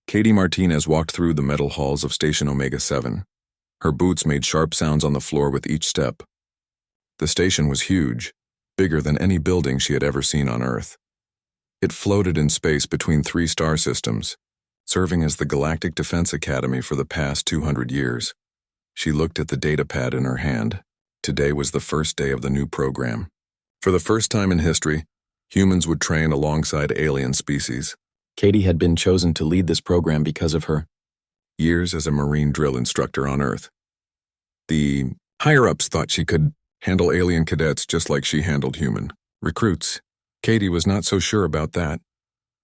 Katie Martinez walked through the metal halls of Station Omega 7. Her boots made sharp sounds on the floor with each step. The station was huge, bigger than any building she had ever seen on Earth. It floated in space between 3 star systems, serving as the Galactic Defense Academy for the past 200 years. She looked at the data pad in her hand. Today was the first day of the new program. For the first time in history, humans would train alongside alien species. Katie had been chosen to lead this program because of her years as a Marine drill instructor on Earth. The higher-ups thought she could handle alien cadets just like she handled human recruits. Katie was not so sure about that.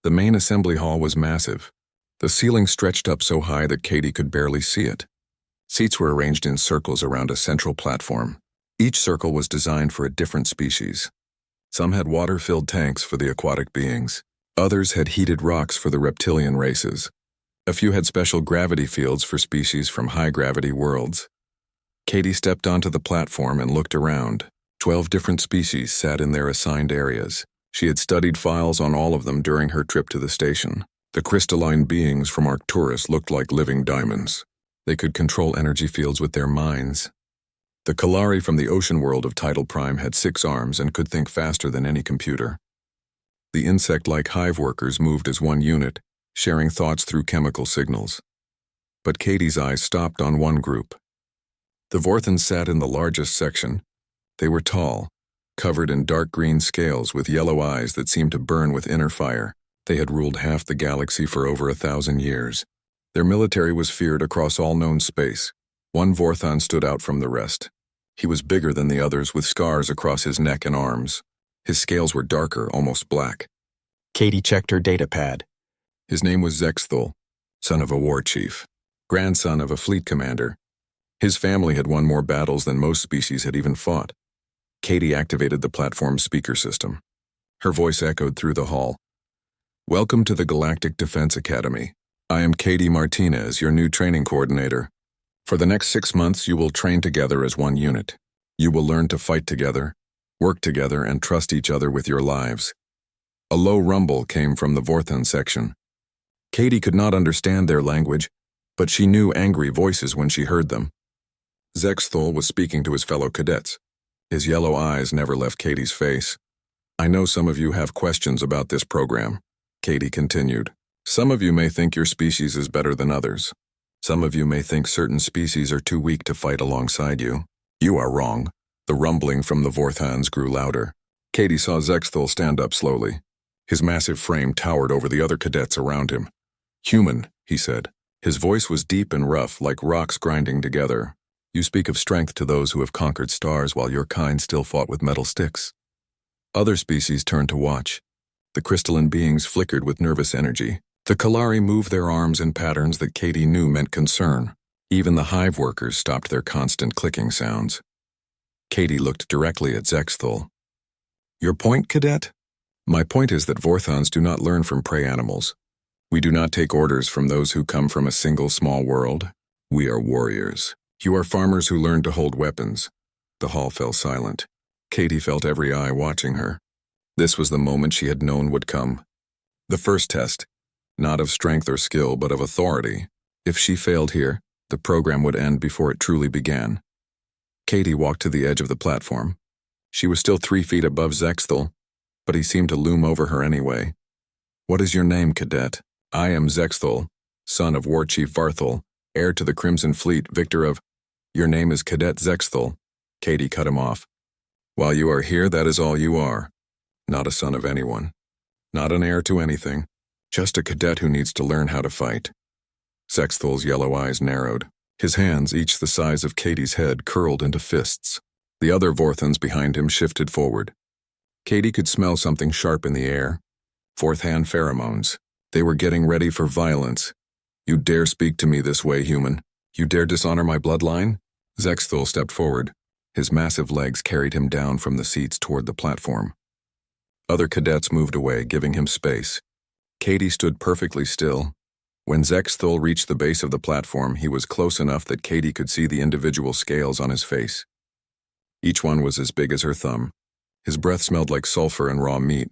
The main assembly hall was massive. The ceiling stretched up so high that Katie could barely see it. Seats were arranged in circles around a central platform. Each circle was designed for a different species. Some had water-filled tanks for the aquatic beings. Others had heated rocks for the reptilian races. A few had special gravity fields for species from high-gravity worlds. Katie stepped onto the platform and looked around. 12 different species sat in their assigned areas. She had studied files on all of them during her trip to the station. The crystalline beings from Arcturus looked like living diamonds. They could control energy fields with their minds. The Kalari from the ocean world of Tidal Prime had 6 arms and could think faster than any computer. The insect-like hive workers moved as one unit, sharing thoughts through chemical signals. But Katie's eyes stopped on one group. The Vorthans sat in the largest section. They were tall, covered in dark green scales with yellow eyes that seemed to burn with inner fire. They had ruled half the galaxy for over 1,000 years. Their military was feared across all known space. One Vorthan stood out from the rest. He was bigger than the others with scars across his neck and arms. His scales were darker, almost black. Katie checked her data pad. His name was Zexthul, son of a war chief, grandson of a fleet commander. His family had won more battles than most species had even fought. Katie activated the platform's speaker system. Her voice echoed through the hall. "Welcome to the Galactic Defense Academy. I am Katie Martinez, your new training coordinator. For the next 6 months, you will train together as one unit. You will learn to fight together, work together, and trust each other with your lives." A low rumble came from the Vorthan section. Katie could not understand their language, but she knew angry voices when she heard them. Zexthul was speaking to his fellow cadets. His yellow eyes never left Katie's face. "I know some of you have questions about this program," Katie continued. "Some of you may think your species is better than others. Some of you may think certain species are too weak to fight alongside you. You are wrong." The rumbling from the Vorthans grew louder. Katie saw Zexthul stand up slowly. His massive frame towered over the other cadets around him. "Human," he said. His voice was deep and rough, like rocks grinding together. "You speak of strength to those who have conquered stars while your kind still fought with metal sticks." Other species turned to watch. The crystalline beings flickered with nervous energy. The Kalari moved their arms in patterns that Katie knew meant concern. Even the hive workers stopped their constant clicking sounds. Katie looked directly at Zexthul. "Your point, cadet?" "My point is that Vorthans do not learn from prey animals. We do not take orders from those who come from a single small world. We are warriors. You are farmers who learn to hold weapons." The hall fell silent. Katie felt every eye watching her. This was the moment she had known would come. The first test, not of strength or skill, but of authority. If she failed here, the program would end before it truly began. Katie walked to the edge of the platform. She was still 3 feet above Zexthul, but he seemed to loom over her anyway. "What is your name, cadet?" "I am Zexthul, son of War Chief Varthul, heir to the Crimson Fleet, victor of—" "Your name is Cadet Zexthul," Katie cut him off. "While you are here, that is all you are. Not a son of anyone. Not an heir to anything. Just a cadet who needs to learn how to fight." Zexthul's yellow eyes narrowed. His hands, each the size of Katie's head, curled into fists. The other Vorthans behind him shifted forward. Katie could smell something sharp in the air. Fourth-hand pheromones. They were getting ready for violence. "You dare speak to me this way, human? You dare dishonor my bloodline?" Zexthul stepped forward. His massive legs carried him down from the seats toward the platform. Other cadets moved away, giving him space. Katie stood perfectly still. When Zexthul reached the base of the platform, he was close enough that Katie could see the individual scales on his face. Each one was as big as her thumb. His breath smelled like sulfur and raw meat.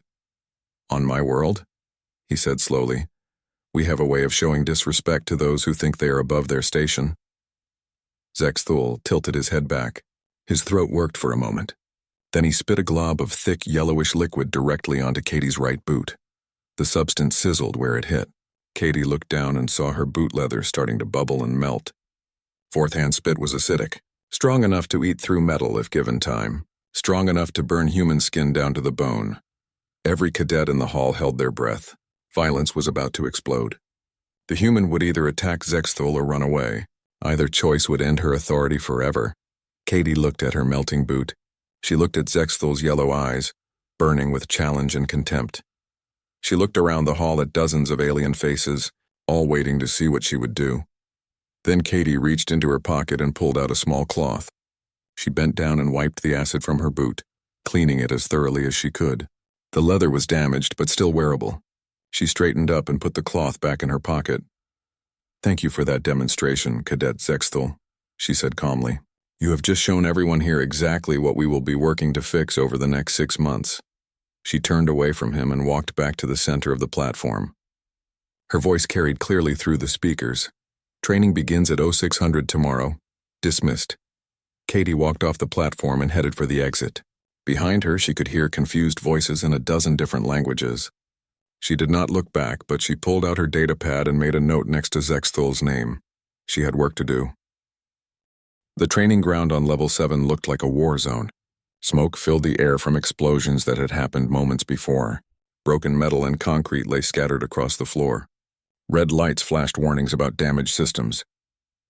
"On my world?" he said slowly. We have a way of showing disrespect to those who think they are above their station. Zexthul tilted his head back. His throat worked for a moment. Then he spit a glob of thick, yellowish liquid directly onto Katie's right boot. The substance sizzled where it hit. Katie looked down and saw her boot leather starting to bubble and melt. Fourth-hand spit was acidic, strong enough to eat through metal if given time, strong enough to burn human skin down to the bone. Every cadet in the hall held their breath. Violence was about to explode. The human would either attack Zexthul or run away. Either choice would end her authority forever. Katie looked at her melting boot. She looked at Zexthul's yellow eyes, burning with challenge and contempt. She looked around the hall at dozens of alien faces, all waiting to see what she would do. Then Katie reached into her pocket and pulled out a small cloth. She bent down and wiped the acid from her boot, cleaning it as thoroughly as she could. The leather was damaged but still wearable. She straightened up and put the cloth back in her pocket. "Thank you for that demonstration, Cadet Zexthul," she said calmly. "You have just shown everyone here exactly what we will be working to fix over the next 6 months." She turned away from him and walked back to the center of the platform. Her voice carried clearly through the speakers. "Training begins at 0600 tomorrow. Dismissed." Katie walked off the platform and headed for the exit. Behind her, she could hear confused voices in a dozen different languages. She did not look back, but she pulled out her data pad and made a note next to Zexthul's name. She had work to do. The training ground on Level 7 looked like a war zone. Smoke filled the air from explosions that had happened moments before. Broken metal and concrete lay scattered across the floor. Red lights flashed warnings about damaged systems.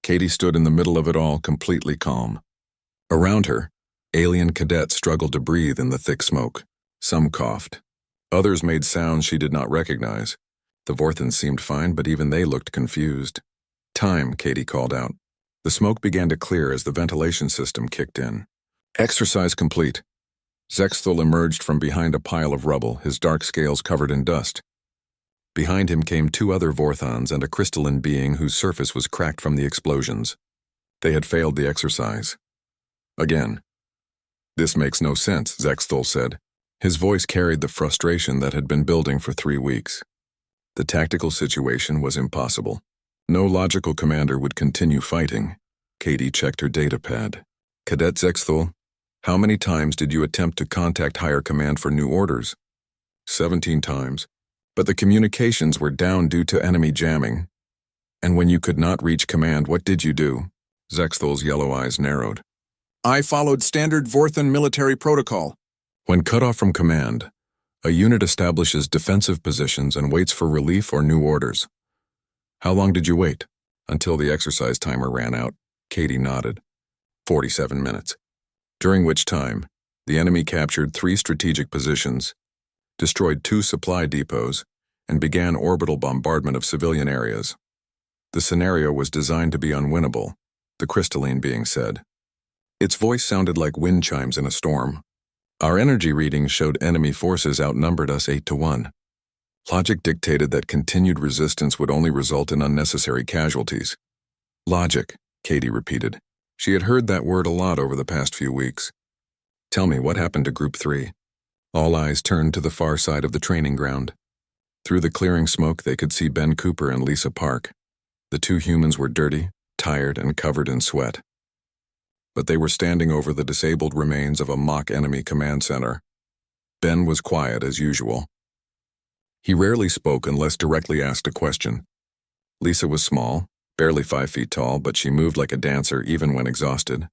Katie stood in the middle of it all, completely calm. Around her, alien cadets struggled to breathe in the thick smoke. Some coughed. Others made sounds she did not recognize. The Vorthans seemed fine, but even they looked confused. "Time," Katie called out. The smoke began to clear as the ventilation system kicked in. "Exercise complete." Zexthul emerged from behind a pile of rubble, his dark scales covered in dust. Behind him came 2 other Vorthans and a crystalline being whose surface was cracked from the explosions. They had failed the exercise. Again. "This makes no sense," Zexthul said. His voice carried the frustration that had been building for 3 weeks. The tactical situation was impossible. No logical commander would continue fighting. Katie checked her data pad. "Cadet Zexthul, how many times did you attempt to contact higher command for new orders?" 17 times. But the communications were down due to enemy jamming. "And when you could not reach command, what did you do?" Zexthul's yellow eyes narrowed. "I followed standard Vorthan military protocol." When cut off from command, a unit establishes defensive positions and waits for relief or new orders. "How long did you wait?" "Until the exercise timer ran out." Katie nodded. 47 minutes. During which time, the enemy captured 3 strategic positions, destroyed 2 supply depots, and began orbital bombardment of civilian areas. The scenario was designed to be unwinnable, the crystalline being said. Its voice sounded like wind chimes in a storm. "Our energy readings showed enemy forces outnumbered us 8-1. Logic dictated that continued resistance would only result in unnecessary casualties." "Logic," Katie repeated. She had heard that word a lot over the past few weeks. "Tell me, what happened to Group 3? All eyes turned to the far side of the training ground. Through the clearing smoke, they could see Ben Cooper and Lisa Park. The 2 humans were dirty, tired, and covered in sweat. But they were standing over the disabled remains of a mock enemy command center. Ben was quiet as usual. He rarely spoke unless directly asked a question. Lisa was small, barely 5 feet tall, but she moved like a dancer even when exhausted.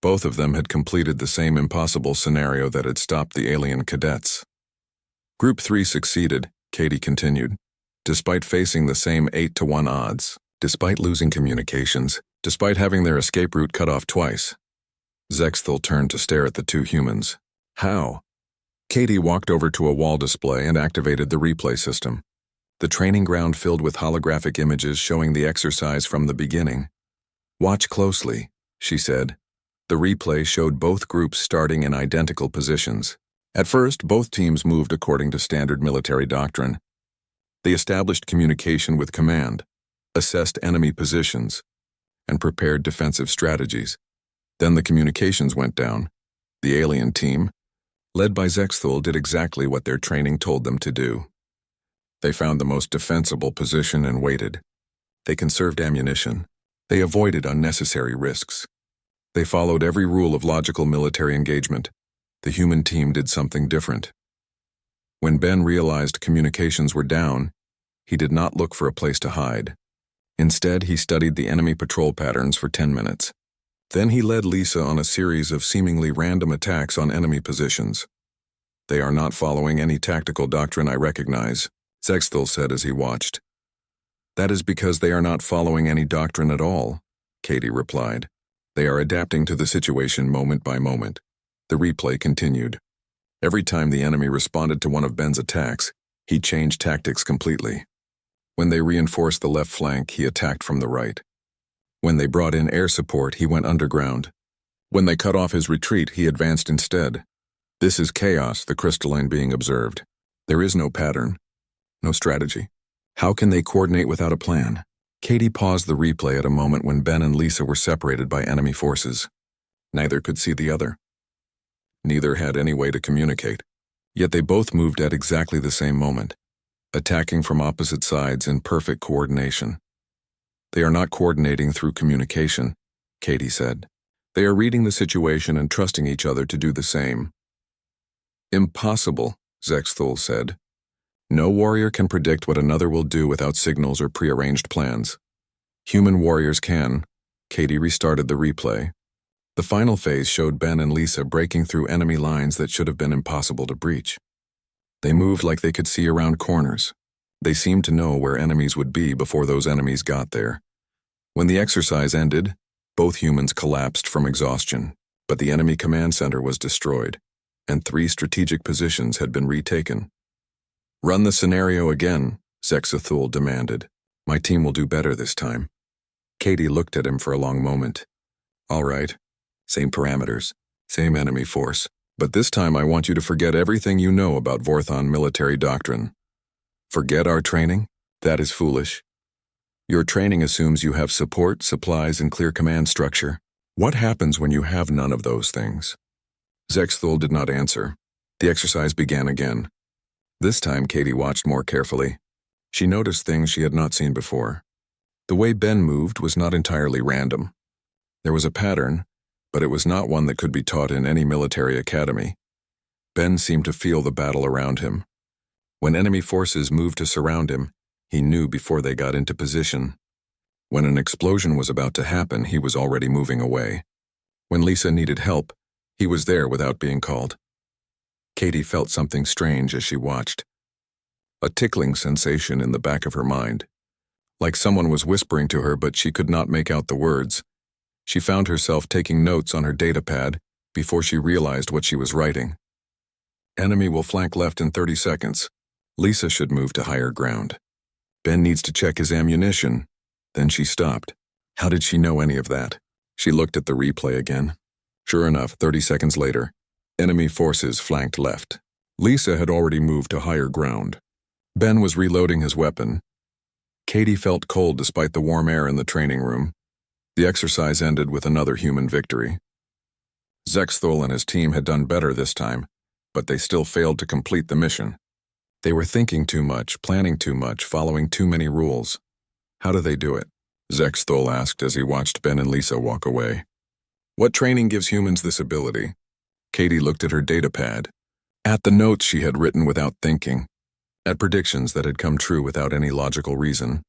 Both of them had completed the same impossible scenario that had stopped the alien cadets. Group 3 succeeded, Katie continued, despite facing the same 8-1 odds, despite losing communications, despite having their escape route cut off twice. Zexthul turned to stare at the 2 humans. "How?" Katie walked over to a wall display and activated the replay system. The training ground filled with holographic images showing the exercise from the beginning. "Watch closely," she said. The replay showed both groups starting in identical positions. At first, both teams moved according to standard military doctrine. They established communication with command, assessed enemy positions, and prepared defensive strategies. Then the communications went down. The alien team, led by Zexthul, did exactly what their training told them to do. They found the most defensible position and waited. They conserved ammunition. They avoided unnecessary risks. They followed every rule of logical military engagement. The human team did something different. When Ben realized communications were down, he did not look for a place to hide. Instead, he studied the enemy patrol patterns for 10 minutes. Then he led Lisa on a series of seemingly random attacks on enemy positions. "They are not following any tactical doctrine I recognize," Zexthal said as he watched. "That is because they are not following any doctrine at all," Katie replied. "They are adapting to the situation moment by moment." The replay continued. Every time the enemy responded to one of Ben's attacks, he changed tactics completely. When they reinforced the left flank, he attacked from the right. When they brought in air support, he went underground. When they cut off his retreat, he advanced instead. This is chaos, the crystalline being observed. There is no pattern, no strategy. How can they coordinate without a plan? Katie paused the replay at a moment when Ben and Lisa were separated by enemy forces. Neither could see the other. Neither had any way to communicate. Yet they both moved at exactly the same moment, attacking from opposite sides in perfect coordination. "They are not coordinating through communication," Katie said. "They are reading the situation and trusting each other to do the same." "Impossible," Zexthal said. "No warrior can predict what another will do without signals or prearranged plans. Human warriors can." Katie restarted the replay. The final phase showed Ben and Lisa breaking through enemy lines that should have been impossible to breach. They moved like they could see around corners. They seemed to know where enemies would be before those enemies got there. When the exercise ended, both humans collapsed from exhaustion, but the enemy command center was destroyed, and 3 strategic positions had been retaken. "Run the scenario again," Zexthal demanded. "My team will do better this time." Katie looked at him for a long moment. "All right. Same parameters, same enemy force, but this time I want you to forget everything you know about Vorthon military doctrine." "Forget our training? That is foolish. Your training assumes you have support, supplies, and clear command structure. What happens when you have none of those things?" Zexthal did not answer. The exercise began again. This time Katie watched more carefully. She noticed things she had not seen before. The way Ben moved was not entirely random. There was a pattern, but it was not one that could be taught in any military academy. Ben seemed to feel the battle around him. When enemy forces moved to surround him, he knew before they got into position. When an explosion was about to happen, he was already moving away. When Lisa needed help, he was there without being called. Katie felt something strange as she watched. A tickling sensation in the back of her mind. Like someone was whispering to her, but she could not make out the words. She found herself taking notes on her datapad before she realized what she was writing. "Enemy will flank left in 30 seconds. Lisa should move to higher ground. Ben needs to check his ammunition." Then she stopped. How did she know any of that? She looked at the replay again. Sure enough, 30 seconds later, enemy forces flanked left. Lisa had already moved to higher ground. Ben was reloading his weapon. Katie felt cold despite the warm air in the training room. The exercise ended with another human victory. Zexthal and his team had done better this time, but they still failed to complete the mission. They were thinking too much, planning too much, following too many rules. "How do they do it?" Zexthal asked as he watched Ben and Lisa walk away. "What training gives humans this ability?" Katie looked at her datapad, at the notes she had written without thinking, at predictions that had come true without any logical reason.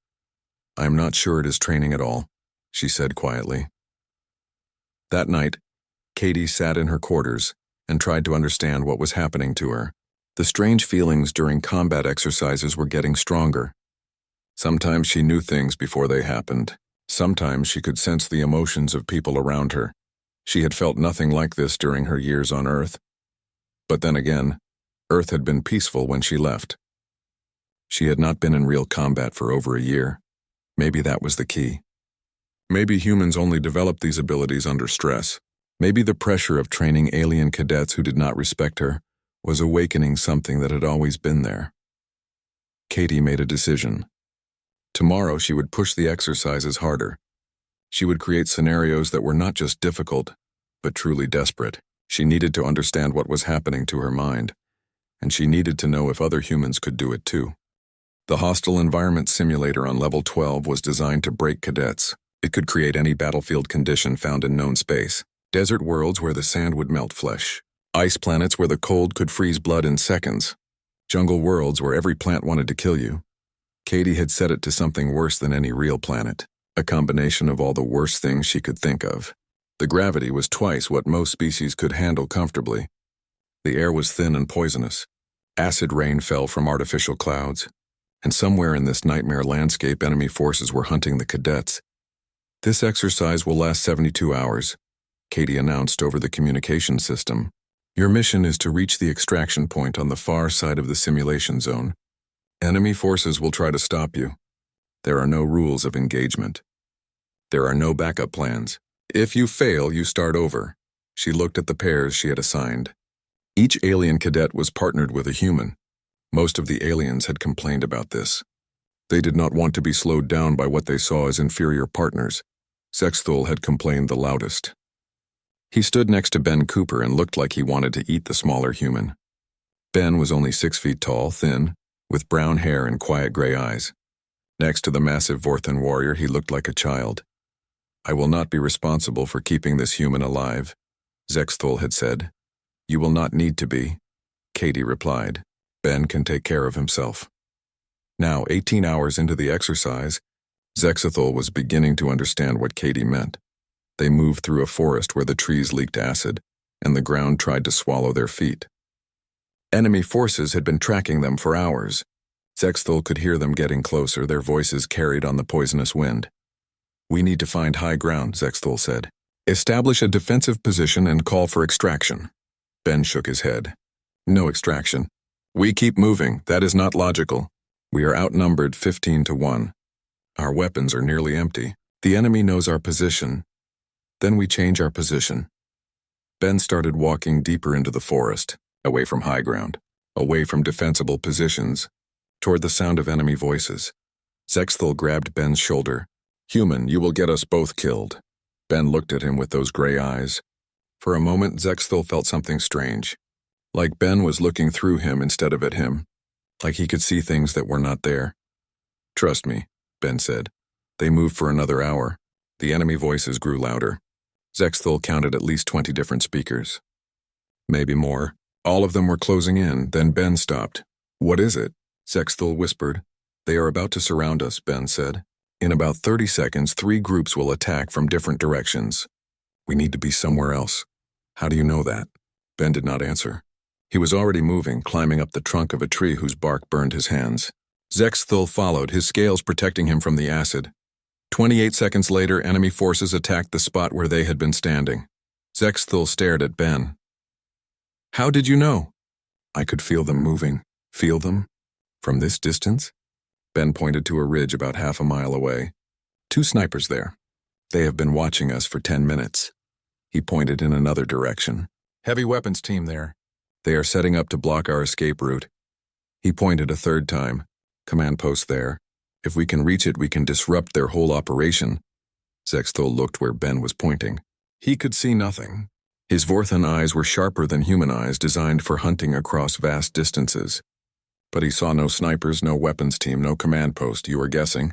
"I am not sure it is training at all," she said quietly. That night, Katie sat in her quarters and tried to understand what was happening to her. The strange feelings during combat exercises were getting stronger. Sometimes she knew things before they happened. Sometimes she could sense the emotions of people around her. She had felt nothing like this during her years on Earth. But then again, Earth had been peaceful when she left. She had not been in real combat for over a year. Maybe that was the key. Maybe humans only developed these abilities under stress. Maybe the pressure of training alien cadets who did not respect her was awakening something that had always been there. Katie made a decision. Tomorrow she would push the exercises harder. She would create scenarios that were not just difficult, but truly desperate. She needed to understand what was happening to her mind, and she needed to know if other humans could do it too. The hostile environment simulator on level 12 was designed to break cadets. It could create any battlefield condition found in known space. Desert worlds where the sand would melt flesh. Ice planets where the cold could freeze blood in seconds. Jungle worlds where every plant wanted to kill you. Katie had set it to something worse than any real planet. A combination of all the worst things she could think of. The gravity was twice what most species could handle comfortably. The air was thin and poisonous. Acid rain fell from artificial clouds. And somewhere in this nightmare landscape, enemy forces were hunting the cadets. This exercise will last 72 hours, Katie announced over the communication system. Your mission is to reach the extraction point on the far side of the simulation zone. Enemy forces will try to stop you. There are no rules of engagement. There are no backup plans. If you fail, you start over. She looked at the pairs she had assigned. Each alien cadet was partnered with a human. Most of the aliens had complained about this. They did not want to be slowed down by what they saw as inferior partners. Zexthul had complained the loudest. He stood next to Ben Cooper and looked like he wanted to eat the smaller human. Ben was only 6 feet tall, thin, with brown hair and quiet gray eyes. Next to the massive Vorthan warrior, he looked like a child. I will not be responsible for keeping this human alive, Zexthul had said. You will not need to be, Katie replied. Ben can take care of himself. Now, 18 hours into the exercise, Zexthul was beginning to understand what Katie meant. They moved through a forest where the trees leaked acid, and the ground tried to swallow their feet. Enemy forces had been tracking them for hours. Zexthul could hear them getting closer, their voices carried on the poisonous wind. We need to find high ground, Zexthul said. Establish a defensive position and call for extraction. Ben shook his head. No extraction. We keep moving. That is not logical. We are outnumbered 15-1. Our weapons are nearly empty. The enemy knows our position. Then we change our position. Ben started walking deeper into the forest, away from high ground, away from defensible positions, toward the sound of enemy voices. Zexthul grabbed Ben's shoulder. Human, you will get us both killed. Ben looked at him with those gray eyes. For a moment, Zexthul felt something strange. Like Ben was looking through him instead of at him. Like he could see things that were not there. Trust me, Ben said. They moved for another hour. The enemy voices grew louder. Zexthul counted at least 20 different speakers. Maybe more. All of them were closing in, then Ben stopped. What is it? Zexthul whispered. They are about to surround us, Ben said. In about 30 seconds, 3 groups will attack from different directions. We need to be somewhere else. How do you know that? Ben did not answer. He was already moving, climbing up the trunk of a tree whose bark burned his hands. Zexthul followed, his scales protecting him from the acid. 28 seconds later, enemy forces attacked the spot where they had been standing. Zexthul stared at Ben. How did you know? I could feel them moving. Feel them? From this distance? Ben pointed to a ridge about half a mile away. 2 snipers there. They have been watching us for 10 minutes. He pointed in another direction. Heavy weapons team there. They are setting up to block our escape route. He pointed a third time. Command post there. If we can reach it, we can disrupt their whole operation. Zexthul looked where Ben was pointing. He could see nothing. His Vorthan eyes were sharper than human eyes, designed for hunting across vast distances. But he saw no snipers, no weapons team, no command post. You are guessing?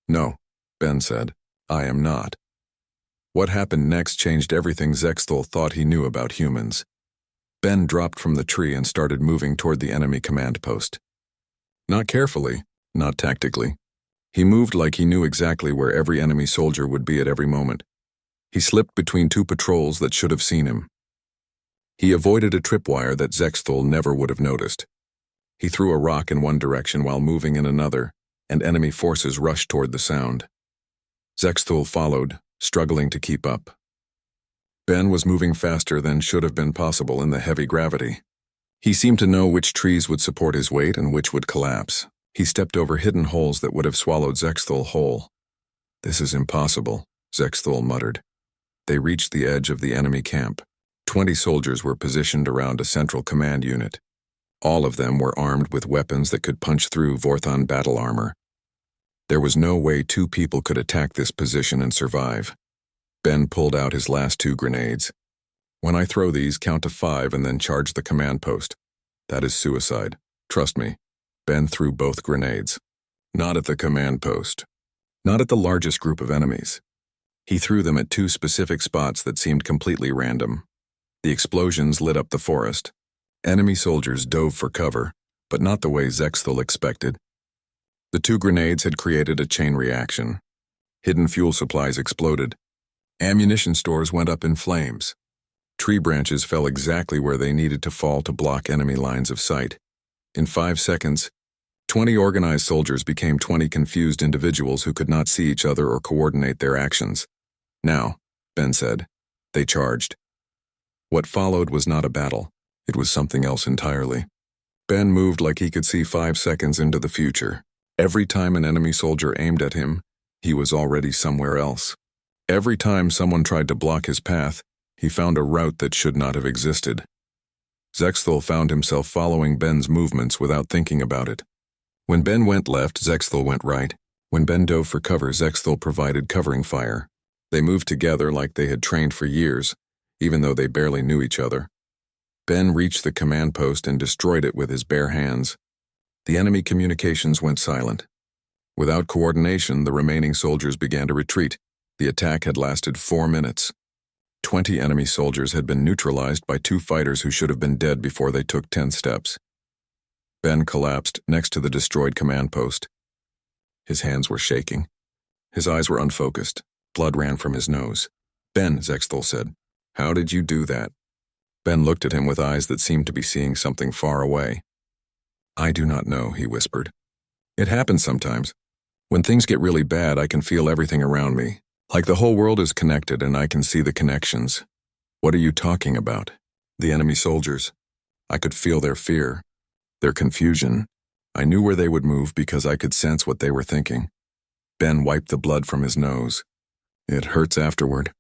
No, Ben said. I am not. What happened next changed everything Zexthul thought he knew about humans. Ben dropped from the tree and started moving toward the enemy command post. Not carefully, not tactically. He moved like he knew exactly where every enemy soldier would be at every moment. He slipped between 2 patrols that should have seen him. He avoided a tripwire that Zexthul never would have noticed. He threw a rock in one direction while moving in another, and enemy forces rushed toward the sound. Zexthul followed, struggling to keep up. Ben was moving faster than should have been possible in the heavy gravity. He seemed to know which trees would support his weight and which would collapse. He stepped over hidden holes that would have swallowed Zexthul whole. This is impossible, Zexthul muttered. They reached the edge of the enemy camp. 20 soldiers were positioned around a central command unit. All of them were armed with weapons that could punch through Vorthan battle armor. There was no way 2 people could attack this position and survive. Ben pulled out his last 2 grenades. When I throw these, count to 5 and then charge the command post. That is suicide. Trust me. Ben threw both grenades. Not at the command post. Not at the largest group of enemies. He threw them at two specific spots that seemed completely random. The explosions lit up the forest. Enemy soldiers dove for cover, but not the way Zexthel expected. The two grenades had created a chain reaction. Hidden fuel supplies exploded. Ammunition stores went up in flames. Tree branches fell exactly where they needed to fall to block enemy lines of sight. In 5 seconds, 20 organized soldiers became 20 confused individuals who could not see each other or coordinate their actions. Now, Ben said, they charged. What followed was not a battle. It was something else entirely. Ben moved like he could see 5 seconds into the future. Every time an enemy soldier aimed at him, he was already somewhere else. Every time someone tried to block his path, he found a route that should not have existed. Zexthel found himself following Ben's movements without thinking about it. When Ben went left, Zexthel went right. When Ben dove for cover, Zexthel provided covering fire. They moved together like they had trained for years, even though they barely knew each other. Ben reached the command post and destroyed it with his bare hands. The enemy communications went silent. Without coordination, the remaining soldiers began to retreat. The attack had lasted 4 minutes. 20 enemy soldiers had been neutralized by 2 fighters who should have been dead before they took 10 steps. Ben collapsed next to the destroyed command post. His hands were shaking. His eyes were unfocused. Blood ran from his nose. Ben, Zexthel said, how did you do that? Ben looked at him with eyes that seemed to be seeing something far away. I do not know, he whispered. It happens sometimes. When things get really bad, I can feel everything around me. Like the whole world is connected and I can see the connections. What are you talking about? The enemy soldiers. I could feel their fear, their confusion. I knew where they would move because I could sense what they were thinking. Ben wiped the blood from his nose. It hurts afterward.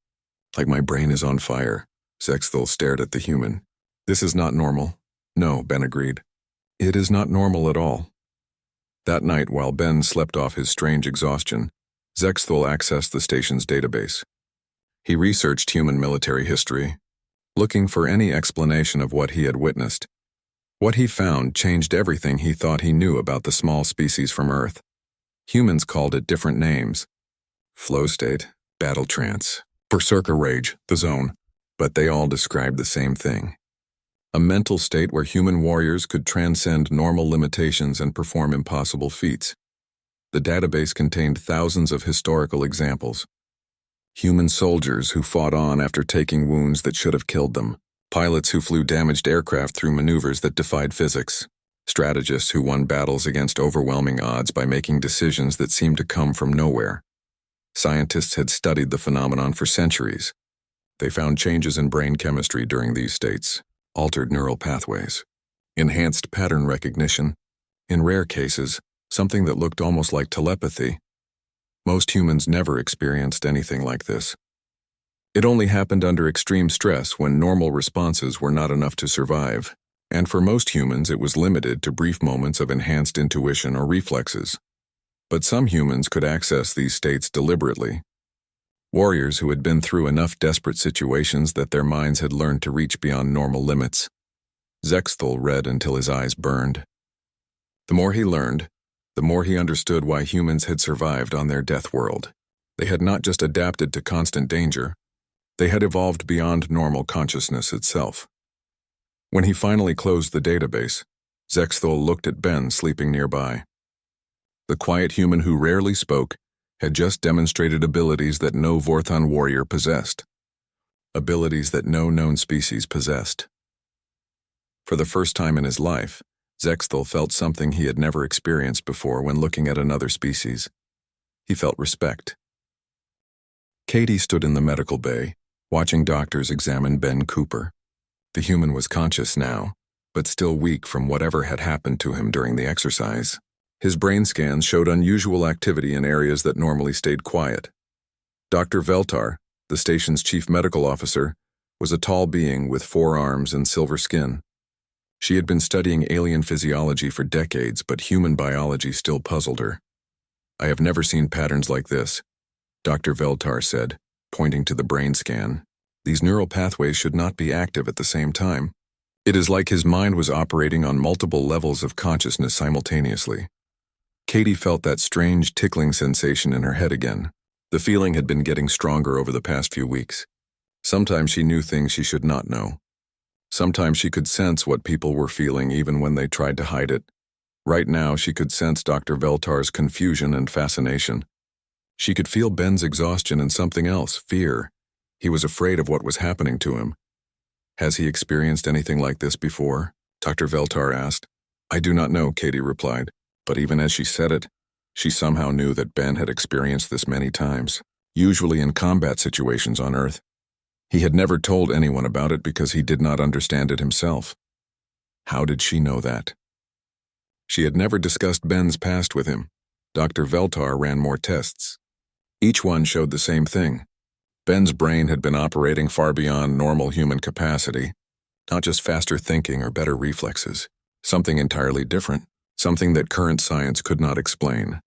Like my brain is on fire. Zexthel stared at the human. This is not normal. No, Ben agreed. It is not normal at all. That night, while Ben slept off his strange exhaustion, Zexthel accessed the station's database. He researched human military history, looking for any explanation of what he had witnessed. What he found changed everything he thought he knew about the small species from Earth. Humans called it different names. Flow state, battle trance, berserker rage, the zone. But they all described the same thing. A mental state where human warriors could transcend normal limitations and perform impossible feats. The database contained thousands of historical examples. Human soldiers who fought on after taking wounds that should have killed them. Pilots who flew damaged aircraft through maneuvers that defied physics. Strategists who won battles against overwhelming odds by making decisions that seemed to come from nowhere. Scientists had studied the phenomenon for centuries. They found changes in brain chemistry during these states, altered neural pathways, enhanced pattern recognition, in rare cases, something that looked almost like telepathy. Most humans never experienced anything like this. It only happened under extreme stress when normal responses were not enough to survive, and for most humans it was limited to brief moments of enhanced intuition or reflexes. But some humans could access these states deliberately. Warriors who had been through enough desperate situations that their minds had learned to reach beyond normal limits. Zexthel read until his eyes burned. The more he learned, the more he understood why humans had survived on their death world. They had not just adapted to constant danger, they had evolved beyond normal consciousness itself. When he finally closed the database, Zexthel looked at Ben sleeping nearby. The quiet human who rarely spoke had just demonstrated abilities that no Vorthon warrior possessed. Abilities that no known species possessed. For the first time in his life, Zexthel felt something he had never experienced before when looking at another species. He felt respect. Katie stood in the medical bay, watching doctors examine Ben Cooper. The human was conscious now, but still weak from whatever had happened to him during the exercise. His brain scans showed unusual activity in areas that normally stayed quiet. Dr. Veltar, the station's chief medical officer, was a tall being with 4 arms and silver skin. She had been studying alien physiology for decades, but human biology still puzzled her. I have never seen patterns like this, Dr. Veltar said, pointing to the brain scan. These neural pathways should not be active at the same time. It is like his mind was operating on multiple levels of consciousness simultaneously. Katie felt that strange tickling sensation in her head again. The feeling had been getting stronger over the past few weeks. Sometimes she knew things she should not know. Sometimes she could sense what people were feeling even when they tried to hide it. Right now she could sense Dr. Veltar's confusion and fascination. She could feel Ben's exhaustion and something else, fear. He was afraid of what was happening to him. Has he experienced anything like this before? Dr. Veltar asked. I do not know, Katie replied, but even as she said it, she somehow knew that Ben had experienced this many times, usually in combat situations on Earth. He had never told anyone about it because he did not understand it himself. How did she know that? She had never discussed Ben's past with him. Dr. Veltar ran more tests. Each one showed the same thing. Ben's brain had been operating far beyond normal human capacity, not just faster thinking or better reflexes, something entirely different, something that current science could not explain.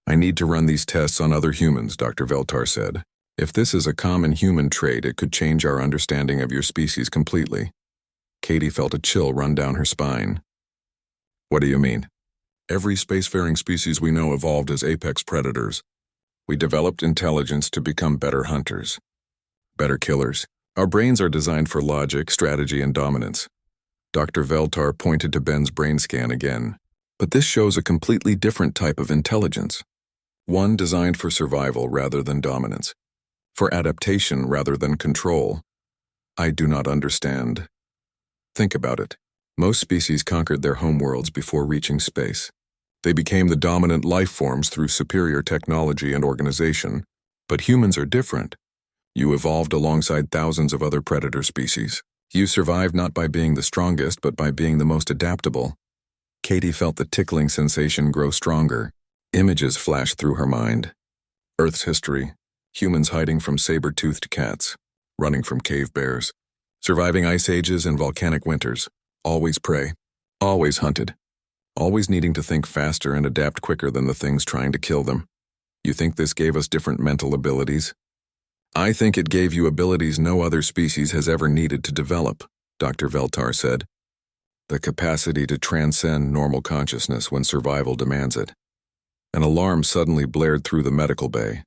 I need to run these tests on other humans, Dr. Veltar said. If this is a common human trait, it could change our understanding of your species completely. Katie felt a chill run down her spine. What do you mean? Every spacefaring species we know evolved as apex predators. We developed intelligence to become better hunters, better killers. Our brains are designed for logic, strategy, and dominance. Dr. Veltar pointed to Ben's brain scan again. But this shows a completely different type of intelligence. One designed for survival rather than dominance, for adaptation rather than control. I do not understand. Think about it. Most species conquered their homeworlds before reaching space. They became the dominant life forms through superior technology and organization. But humans are different. You evolved alongside thousands of other predator species. You survived not by being the strongest, but by being the most adaptable. Katie felt the tickling sensation grow stronger. Images flashed through her mind. Earth's history, humans hiding from saber-toothed cats, running from cave bears, surviving ice ages and volcanic winters, always prey, always hunted, always needing to think faster and adapt quicker than the things trying to kill them. You think this gave us different mental abilities? I think it gave you abilities no other species has ever needed to develop, Dr. Veltar said. The capacity to transcend normal consciousness when survival demands it. An alarm suddenly blared through the medical bay.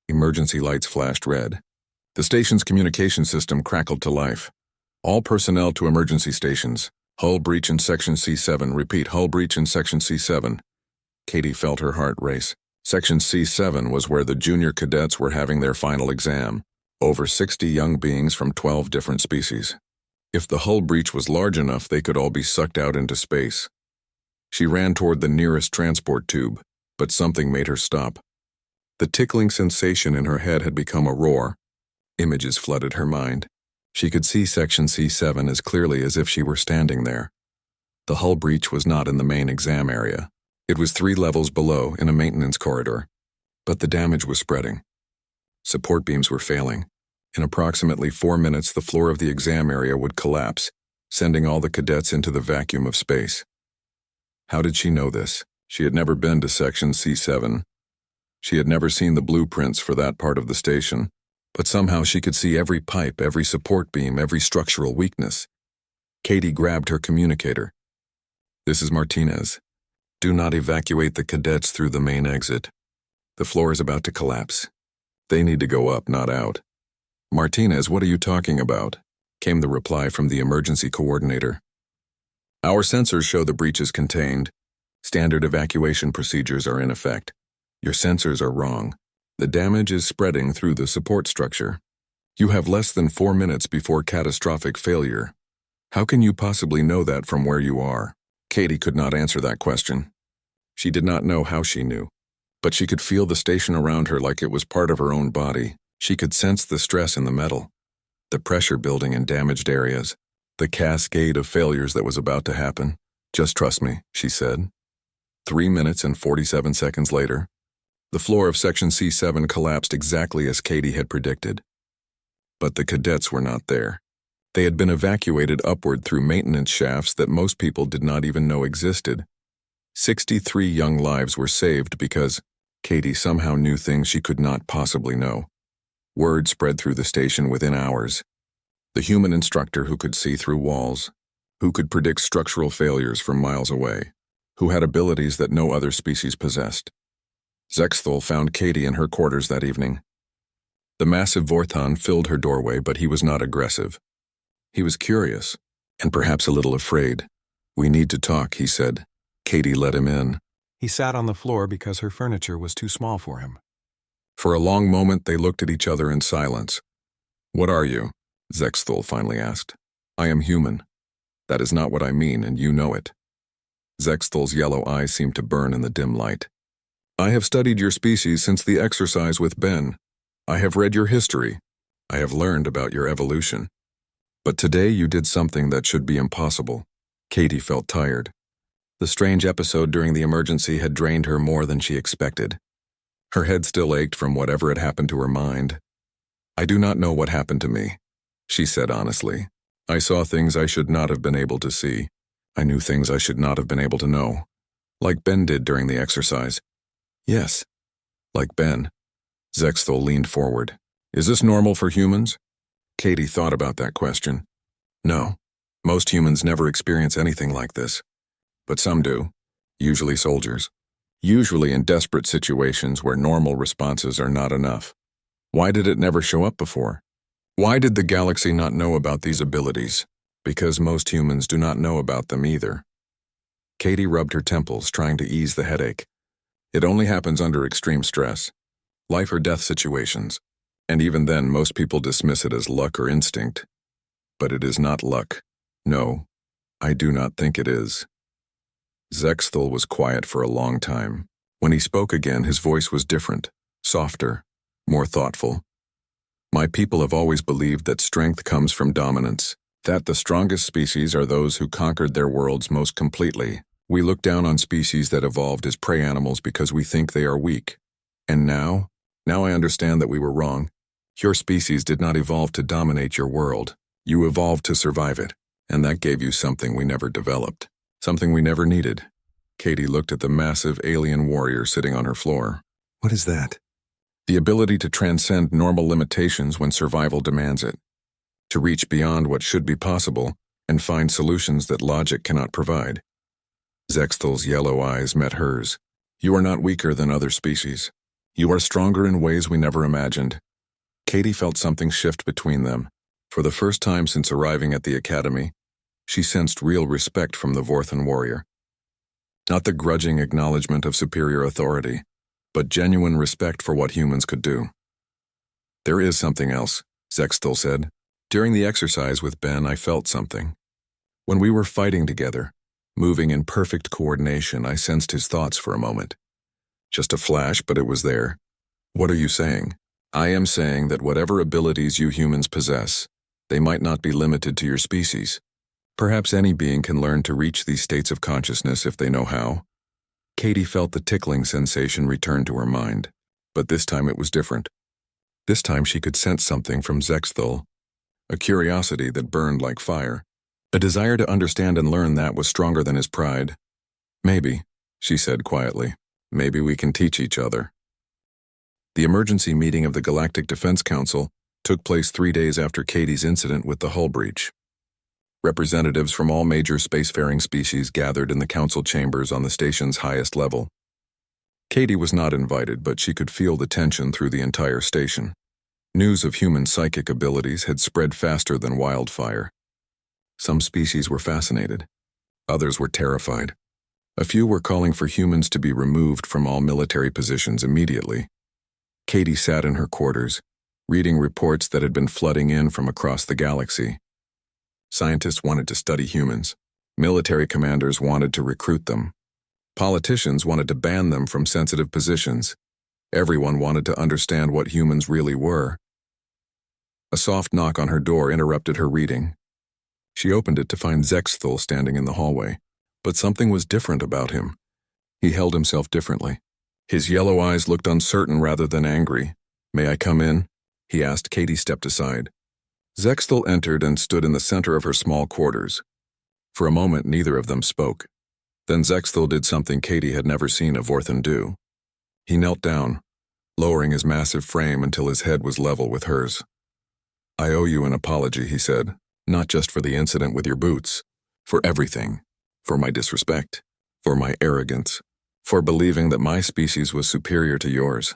Emergency lights flashed red. The station's communication system crackled to life. All personnel to emergency stations. Hull breach in Section C7. Repeat, hull breach in Section C7. Katie felt her heart race. Section C7 was where the junior cadets were having their final exam. Over 60 young beings from 12 different species. If the hull breach was large enough, they could all be sucked out into space. She ran toward the nearest transport tube, but something made her stop. The tickling sensation in her head had become a roar. Images flooded her mind. She could see Section C7 as clearly as if she were standing there. The hull breach was not in the main exam area. It was 3 levels below, in a maintenance corridor. But the damage was spreading. Support beams were failing. In approximately 4 minutes, the floor of the exam area would collapse, sending all the cadets into the vacuum of space. How did she know this? She had never been to Section C7. She had never seen the blueprints for that part of the station, but somehow she could see every pipe, every support beam, every structural weakness. Katie grabbed her communicator. This is Martinez. Do not evacuate the cadets through the main exit. The floor is about to collapse. They need to go up, not out. Martinez, what are you talking about? Came the reply from the emergency coordinator. Our sensors show the breach is contained. Standard evacuation procedures are in effect. Your sensors are wrong. The damage is spreading through the support structure. You have less than 4 minutes before catastrophic failure. How can you possibly know that from where you are? Katie could not answer that question. She did not know how she knew, but she could feel the station around her like it was part of her own body. She could sense the stress in the metal, the pressure building in damaged areas, the cascade of failures that was about to happen. Just trust me, she said. 3 minutes and 47 seconds later, the floor of Section C7 collapsed exactly as Katie had predicted. But the cadets were not there. They had been evacuated upward through maintenance shafts that most people did not even know existed. 63 young lives were saved because Katie somehow knew things she could not possibly know. Word spread through the station within hours. The human instructor who could see through walls, who could predict structural failures from miles away, who had abilities that no other species possessed. Zexthul found Katie in her quarters that evening. The massive Vorthon filled her doorway, but he was not aggressive. He was curious, and perhaps a little afraid. "We need to talk," he said. Katie let him in. He sat on the floor because her furniture was too small for him. For a long moment they looked at each other in silence. "What are you?" Zexthul finally asked. "I am human. That is not what I mean, and you know it." Zexthul's yellow eyes seemed to burn in the dim light. "I have studied your species since the exercise with Ben. I have read your history. I have learned about your evolution. But today you did something that should be impossible." Katie felt tired. The strange episode during the emergency had drained her more than she expected. Her head still ached from whatever had happened to her mind. "I do not know what happened to me," she said honestly. "I saw things I should not have been able to see. I knew things I should not have been able to know. Like Ben did during the exercise." "Yes, like Ben." Zexthul leaned forward. "Is this normal for humans?" Katie thought about that question. No, most humans never experience anything like this. But some do, usually soldiers. Usually in desperate situations where normal responses are not enough. Why did it never show up before? Why did the galaxy not know about these abilities? Because most humans do not know about them either. Katie rubbed her temples, trying to ease the headache. It only happens under extreme stress. Life or death situations. And even then, most people dismiss it as luck or instinct. But it is not luck. No, I do not think it is. Zexthul was quiet for a long time. When he spoke again, his voice was different, softer, more thoughtful. "My people have always believed that strength comes from dominance, that the strongest species are those who conquered their worlds most completely. We look down on species that evolved as prey animals because we think they are weak. And now I understand that we were wrong. Your species did not evolve to dominate your world. You evolved to survive it, and that gave you something we never developed. Something we never needed." Katie looked at the massive alien warrior sitting on her floor. "What is that?" "The ability to transcend normal limitations when survival demands it. To reach beyond what should be possible and find solutions that logic cannot provide." Zexthul's yellow eyes met hers. "You are not weaker than other species. You are stronger in ways we never imagined." Katie felt something shift between them. For the first time since arriving at the academy, she sensed real respect from the Vorthon warrior. Not the grudging acknowledgement of superior authority, but genuine respect for what humans could do. "There is something else," Zexthul said. "During the exercise with Ben, I felt something. When we were fighting together, moving in perfect coordination, I sensed his thoughts for a moment. Just a flash, but it was there." "What are you saying?" "I am saying that whatever abilities you humans possess, they might not be limited to your species. Perhaps any being can learn to reach these states of consciousness if they know how." Katie felt the tickling sensation return to her mind, but this time it was different. This time she could sense something from Zexthul, a curiosity that burned like fire, a desire to understand and learn that was stronger than his pride. "Maybe," she said quietly, "maybe we can teach each other." The emergency meeting of the Galactic Defense Council took place 3 days after Katie's incident with the hull breach. Representatives from all major spacefaring species gathered in the council chambers on the station's highest level. Katie was not invited, but she could feel the tension through the entire station. News of human psychic abilities had spread faster than wildfire. Some species were fascinated. Others were terrified. A few were calling for humans to be removed from all military positions immediately. Katie sat in her quarters, reading reports that had been flooding in from across the galaxy. Scientists wanted to study humans. Military commanders wanted to recruit them. Politicians wanted to ban them from sensitive positions. Everyone wanted to understand what humans really were. A soft knock on her door interrupted her reading. She opened it to find Zexthul standing in the hallway, but something was different about him. He held himself differently. His yellow eyes looked uncertain rather than angry. "May I come in?" he asked. Katie stepped aside. Zexthul entered and stood in the center of her small quarters. For a moment, neither of them spoke. Then Zexthul did something Katie had never seen a Vorthon do. He knelt down, lowering his massive frame until his head was level with hers. "I owe you an apology," he said, "not just for the incident with your boots. For everything. For my disrespect. For my arrogance. For believing that my species was superior to yours.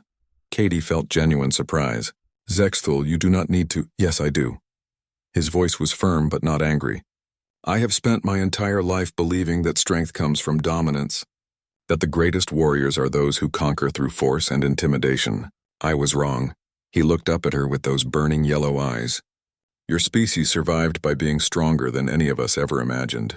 Katie felt genuine surprise. Zexthul, you do not need to. Yes, I do. His voice was firm but not angry. I have spent my entire life believing that strength comes from dominance, that the greatest warriors are those who conquer through force and intimidation. I was wrong. He looked up at her with those burning yellow eyes. Your species survived by being stronger than any of us ever imagined.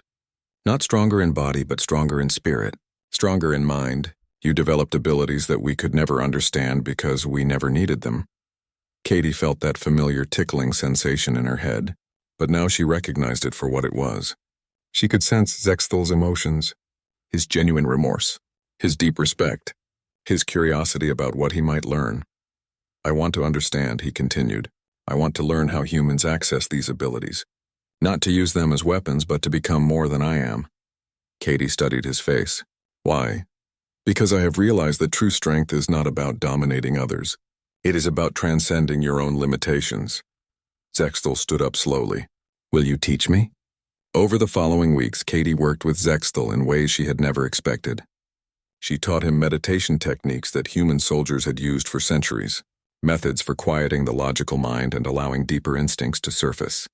Not stronger in body, but stronger in spirit, stronger in mind. You developed abilities that we could never understand because we never needed them. Katie felt that familiar tickling sensation in her head, but now she recognized it for what it was. She could sense Zexthul's emotions, his genuine remorse, his deep respect, his curiosity about what he might learn. I want to understand, he continued. I want to learn how humans access these abilities. Not to use them as weapons, but to become more than I am. Katie studied his face. Why? Because I have realized that true strength is not about dominating others. It is about transcending your own limitations. Zexthul stood up slowly. Will you teach me? Over the following weeks, Katie worked with Zexthul in ways she had never expected. She taught him meditation techniques that human soldiers had used for centuries, methods for quieting the logical mind and allowing deeper instincts to surface.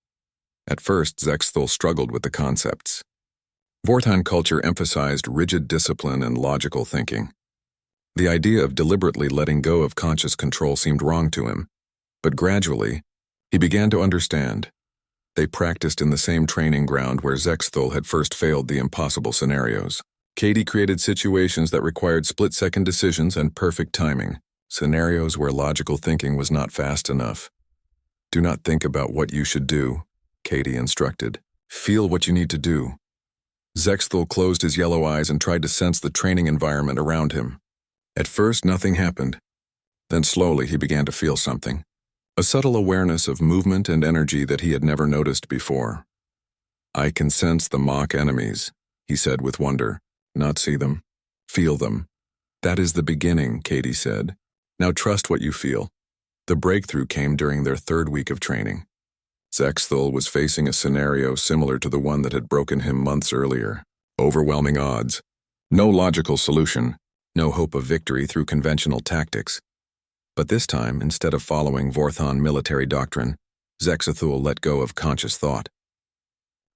At first, Zexthul struggled with the concepts. Vorthan culture emphasized rigid discipline and logical thinking. The idea of deliberately letting go of conscious control seemed wrong to him, but gradually, he began to understand. They practiced in the same training ground where Zexthul had first failed the impossible scenarios. Katie created situations that required split-second decisions and perfect timing, scenarios where logical thinking was not fast enough. Do not think about what you should do, Katie instructed. Feel what you need to do. Zexthul closed his yellow eyes and tried to sense the training environment around him. At first, nothing happened. Then slowly he began to feel something. A subtle awareness of movement and energy that he had never noticed before. I can sense the mock enemies, he said with wonder. Not see them. Feel them. That is the beginning, Katie said. Now trust what you feel. The breakthrough came during their third week of training. Zexthul was facing a scenario similar to the one that had broken him months earlier. Overwhelming odds. No logical solution. No hope of victory through conventional tactics. But this time, instead of following Vorthan military doctrine, Zexthul let go of conscious thought.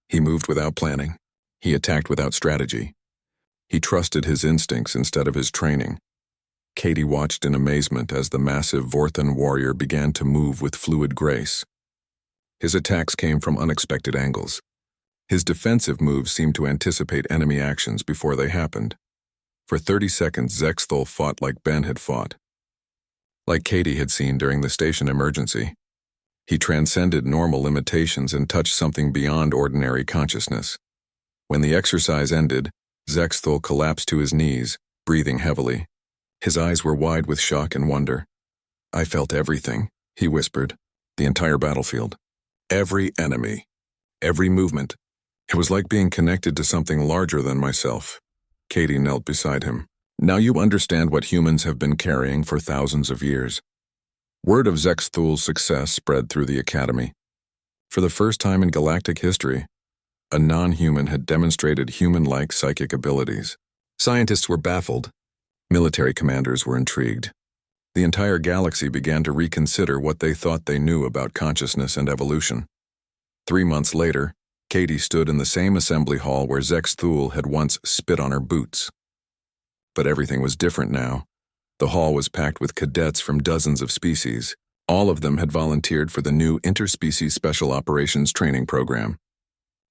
He moved without planning. He attacked without strategy. He trusted his instincts instead of his training. Katie watched in amazement as the massive Vorthan warrior began to move with fluid grace. His attacks came from unexpected angles. His defensive moves seemed to anticipate enemy actions before they happened. For 30 seconds, Zexthul fought like Ben had fought. Like Katie had seen during the station emergency. He transcended normal limitations and touched something beyond ordinary consciousness. When the exercise ended, Zexthul collapsed to his knees, breathing heavily. His eyes were wide with shock and wonder. I felt everything, he whispered. The entire battlefield. Every enemy. Every movement. It was like being connected to something larger than myself. Katie knelt beside him. Now you understand what humans have been carrying for thousands of years. Word of Zexthul's success spread through the academy. For the first time in galactic history, a non-human had demonstrated human-like psychic abilities. Scientists were baffled. Military commanders were intrigued. The entire galaxy began to reconsider what they thought they knew about consciousness and evolution. 3 months later, Katie stood in the same assembly hall where Zexthul had once spit on her boots. But everything was different now. The hall was packed with cadets from dozens of species. All of them had volunteered for the new Interspecies Special Operations Training Program.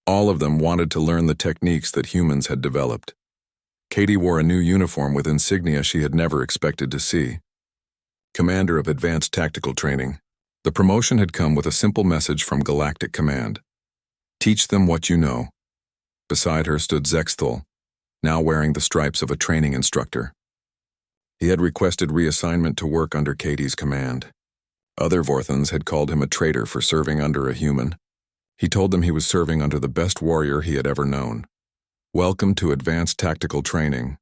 All of them wanted to learn the techniques that humans had developed. Katie wore a new uniform with insignia she had never expected to see. Commander of Advanced Tactical Training. The promotion had come with a simple message from Galactic Command. Teach them what you know. Beside her stood Zexthul, now wearing the stripes of a training instructor. He had requested reassignment to work under Katie's command. Other Vorthans had called him a traitor for serving under a human. He told them he was serving under the best warrior he had ever known. Welcome to Advanced Tactical Training,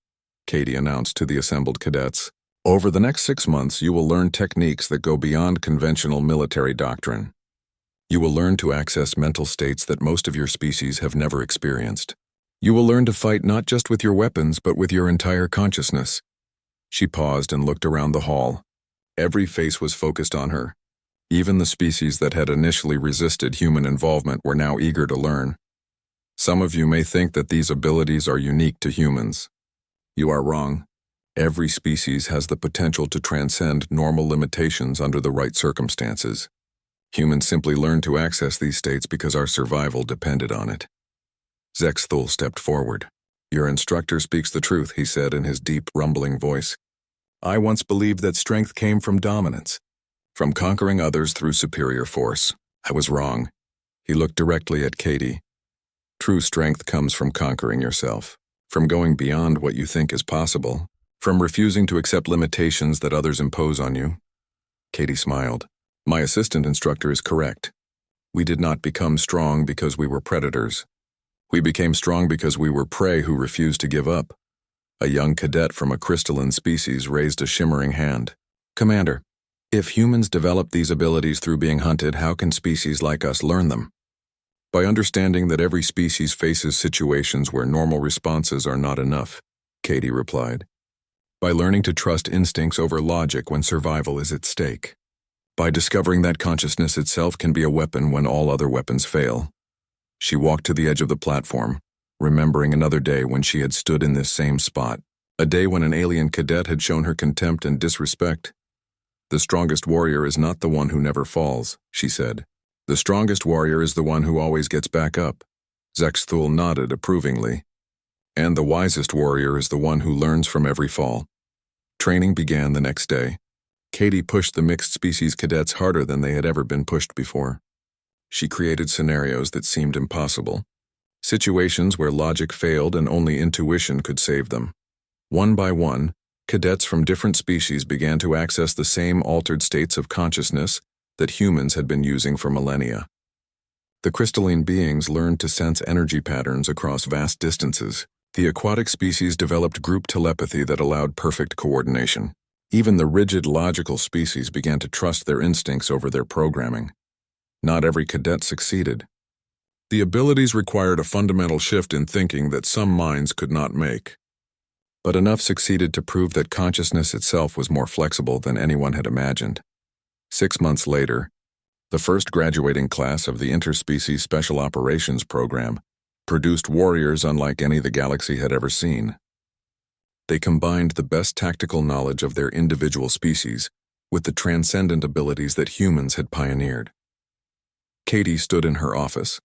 Katie announced to the assembled cadets. Over the next 6 months, you will learn techniques that go beyond conventional military doctrine. You will learn to access mental states that most of your species have never experienced. You will learn to fight not just with your weapons, but with your entire consciousness." She paused and looked around the hall. Every face was focused on her. Even the species that had initially resisted human involvement were now eager to learn. "Some of you may think that these abilities are unique to humans. You are wrong. Every species has the potential to transcend normal limitations under the right circumstances. Humans simply learned to access these states because our survival depended on it." Zexthul stepped forward. "Your instructor speaks the truth," he said in his deep, rumbling voice. "I once believed that strength came from dominance, from conquering others through superior force. I was wrong." He looked directly at Katie. "True strength comes from conquering yourself, from going beyond what you think is possible, from refusing to accept limitations that others impose on you." Katie smiled. "My assistant instructor is correct. We did not become strong because we were predators. We became strong because we were prey who refused to give up." A young cadet from a crystalline species raised a shimmering hand. "Commander, if humans develop these abilities through being hunted, how can species like us learn them?" "By understanding that every species faces situations where normal responses are not enough," Katie replied. "By learning to trust instincts over logic when survival is at stake. By discovering that consciousness itself can be a weapon when all other weapons fail." She walked to the edge of the platform, remembering another day when she had stood in this same spot, a day when an alien cadet had shown her contempt and disrespect. "The strongest warrior is not the one who never falls," she said. "The strongest warrior is the one who always gets back up." Zexthul nodded approvingly. "And the wisest warrior is the one who learns from every fall." Training began the next day. Katie pushed the mixed species cadets harder than they had ever been pushed before. She created scenarios that seemed impossible, situations where logic failed and only intuition could save them. One by one, cadets from different species began to access the same altered states of consciousness that humans had been using for millennia. The crystalline beings learned to sense energy patterns across vast distances. The aquatic species developed group telepathy that allowed perfect coordination. Even the rigid, logical species began to trust their instincts over their programming. Not every cadet succeeded. The abilities required a fundamental shift in thinking that some minds could not make. But enough succeeded to prove that consciousness itself was more flexible than anyone had imagined. 6 months later, the first graduating class of the Interspecies Special Operations Program produced warriors unlike any the galaxy had ever seen. They combined the best tactical knowledge of their individual species with the transcendent abilities that humans had pioneered. Katie stood in her office,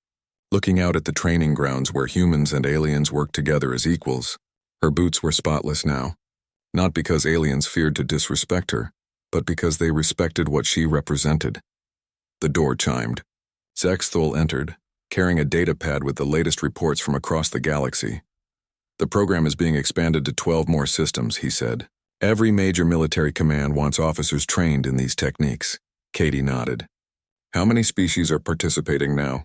looking out at the training grounds where humans and aliens worked together as equals. Her boots were spotless now, not because aliens feared to disrespect her, but because they respected what she represented. The door chimed. Zexthul entered, carrying a data pad with the latest reports from across the galaxy. "The program is being expanded to 12 more systems," he said. "Every major military command wants officers trained in these techniques." Katie nodded. "How many species are participating now?"